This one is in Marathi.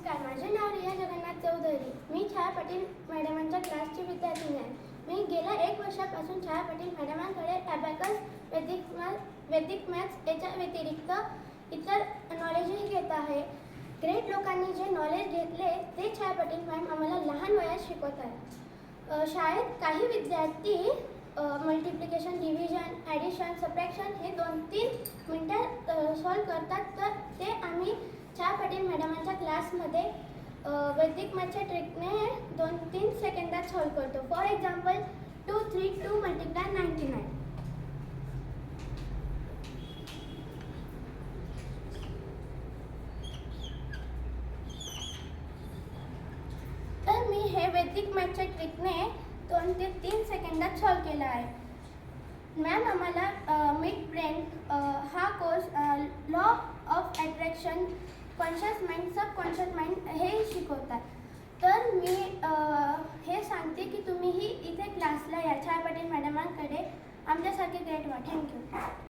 नमस्कार, माझे नाव रिया जगन्नाथ चौधरी. मी छाया पाटील मॅडमांच्या क्लासची विद्यार्थिनी आहे. मी गेल्या 1 वर्षापासून छाया पाटील मॅडमांकडे ॲबॅकस, वैदिक मॅथ्स याच्या व्यतिरिक्त इतर नॉलेजही घेत आहे. ग्रेट लोकांनी जे नॉलेज घेतले ते छाया पाटील मॅम आम्हाला लहान वयात शिकवत आहे. शाळेत काही विद्यार्थी मल्टिप्लिकेशन, डिव्हिजन, ॲडिशन, सबट्रॅक्शन हे 2-3 मिनटात सॉल्व करतात, तर ते आम्ही छाया पाटील मॅडमांच्या क्लासमध्ये वैदिक मॅथ्सच्या ट्रिकने 2-3 सेकंदात सॉल्व करतो. For example 2 3 2 multiply 99. तर मी हे वैदिक मॅथ्सच्या ट्रिकने 2 ते 3 सेकंदात सॉल्व केलं आहे. मॅम आम्हाला मिड ब्रेन हा course law of attraction, conscious mind, subconscious mind हे शिकवतात. तर मी हे सांगते की तुम्हीही इथे क्लासला या छाया पाटील मॅडमांकडे. आमच्यासारखे ग्रेट व्हा. थँक्यू.